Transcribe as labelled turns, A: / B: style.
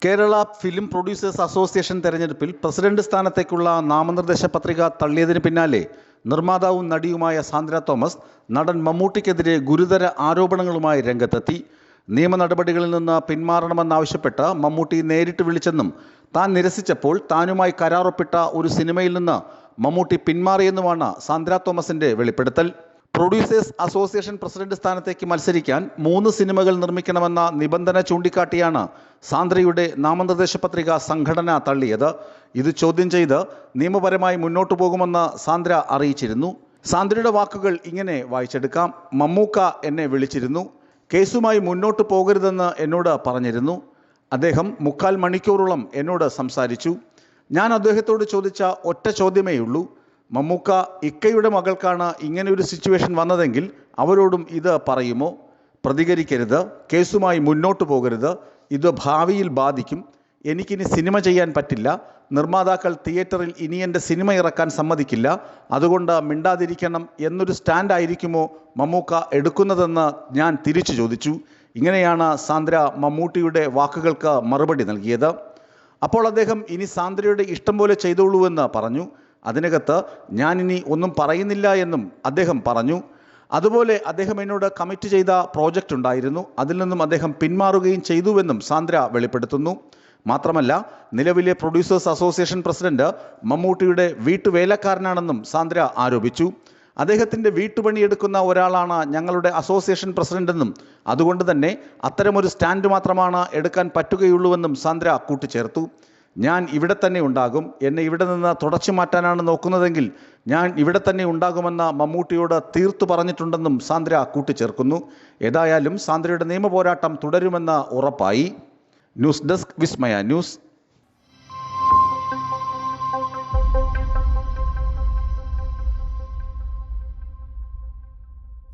A: Kerala film producers association തെരഞ്ഞെടുപ്പിൽ president സ്ഥാനത്തേക്കുള്ള നാമനിർദ്ദേശ പത്രിക തള്ളിയതിന് പിന്നാലെ നിർമ്മാതാവും നടിയുമായ സാന്ദ്ര തോമസ് നടൻ മമ്മൂട്ടിക്കെതിരെ ഗുരുതര ആരോപണങ്ങളുമായി രംഗത്തെത്തി. നിയമ നടപടികളിൽ നിന്ന് പിന്മാറണമെന്നാവശ്യപ്പെട്ട് മമ്മൂട്ടി നേരിട്ട് വിളിച്ചെന്നും താൻ നിരസിച്ചപ്പോൾ താനുമായി കരാറൊപ്പിട്ട ഒരു സിനിമയിൽ നിന്ന് മമ്മൂട്ടി പിന്മാറിയെന്നുമാണ് സാന്ദ്ര തോമസിന്റെ വെളിപ്പെടുത്തൽ. പ്രൊഡ്യൂസേഴ്സ് അസോസിയേഷൻ പ്രസിഡന്റ് സ്ഥാനത്തേക്ക് മത്സരിക്കാൻ 3 സിനിമകൾ നിർമ്മിക്കണമെന്ന നിബന്ധന ചൂണ്ടിക്കാട്ടിയാണ് സാന്ദ്രയുടെ നാമനിർദ്ദേശ പത്രിക സംഘടന തള്ളിയത്. ഇത് ചോദ്യം ചെയ്ത് നിയമപരമായി മുന്നോട്ടു പോകുമെന്ന് സാന്ദ്ര അറിയിച്ചിരുന്നു. സാന്ദ്രയുടെ വാക്കുകൾ ഇങ്ങനെ വായിച്ചെടുക്കാം. മമ്മൂക്ക എന്നെ വിളിച്ചിരുന്നു. കേസുമായി മുന്നോട്ട് പോകരുതെന്ന് എന്നോട് പറഞ്ഞിരുന്നു. അദ്ദേഹം 3/4 മണിക്കൂറോളം എന്നോട് സംസാരിച്ചു. ഞാൻ അദ്ദേഹത്തോട് ചോദിച്ച ഒറ്റ ചോദ്യമേയുള്ളൂ, മമ്മൂക്ക ഇക്കയുടെ മകൾക്കാണ് ഇങ്ങനെയൊരു സിറ്റുവേഷൻ വന്നതെങ്കിൽ അവരോടും ഇത് പറയുമോ? പ്രതികരിക്കരുത്, കേസുമായി മുന്നോട്ട് പോകരുത്, ഇത് ഭാവിയിൽ ബാധിക്കും, എനിക്കിനി സിനിമ ചെയ്യാൻ പറ്റില്ല, നിർമ്മാതാക്കൾ തിയേറ്ററിൽ ഇനി എൻ്റെ സിനിമ ഇറക്കാൻ സമ്മതിക്കില്ല, അതുകൊണ്ട് മിണ്ടാതിരിക്കണം എന്നൊരു സ്റ്റാൻഡായിരിക്കുമോ മമ്മൂക്ക എടുക്കുന്നതെന്ന് ഞാൻ തിരിച്ചു ചോദിച്ചു. ഇങ്ങനെയാണ് സാന്ദ്ര മമ്മൂട്ടിയുടെ വാക്കുകൾക്ക് മറുപടി നൽകിയത്. അപ്പോൾ അദ്ദേഹം ഇനി സാന്ദ്രയുടെ ഇഷ്ടം പോലെ ചെയ്തോളൂ എന്ന് പറഞ്ഞു. അതിനകത്ത് ഞാനിനി ഒന്നും പറയുന്നില്ല എന്നും അദ്ദേഹം പറഞ്ഞു. അതുപോലെ അദ്ദേഹം എന്നോട് കമ്മിറ്റ് ചെയ്ത പ്രോജക്റ്റ് ഉണ്ടായിരുന്നു, അതിൽ നിന്നും അദ്ദേഹം പിന്മാറുകയും ചെയ്തുവെന്നും സാന്ദ്ര വെളിപ്പെടുത്തുന്നു. മാത്രമല്ല, നിലവിലെ പ്രൊഡ്യൂസേഴ്സ് അസോസിയേഷൻ പ്രസിഡന്റ് മമ്മൂട്ടിയുടെ വീട്ടുവേലക്കാരനാണെന്നും സാന്ദ്ര ആരോപിച്ചു. അദ്ദേഹത്തിൻ്റെ വീട്ടുപണിയെടുക്കുന്ന ഒരാളാണ് ഞങ്ങളുടെ അസോസിയേഷൻ പ്രസിഡന്റെന്നും അതുകൊണ്ട് തന്നെ അത്തരമൊരു സ്റ്റാൻഡ് മാത്രമാണ് എടുക്കാൻ പറ്റുകയുള്ളൂവെന്നും സാന്ദ്ര കൂട്ടിച്ചേർത്തു. ഞാൻ ഇവിടെ തന്നെ ഉണ്ടാകും, എന്നെ ഇവിടെ നിന്ന് തുടച്ചു മാറ്റാനാണ് നോക്കുന്നതെങ്കിൽ ഞാൻ ഇവിടെ തന്നെ ഉണ്ടാകുമെന്ന് മമ്മൂട്ടിയോട് തീർത്തു പറഞ്ഞിട്ടുണ്ടെന്നും സാന്ദ്ര കൂട്ടിച്ചേർക്കുന്നു. ഏതായാലും സാന്ദ്രയുടെ നിയമപോരാട്ടം തുടരുമെന്ന് ഉറപ്പായി. ന്യൂസ് ഡെസ്ക് വിസ്മയ ന്യൂസ്.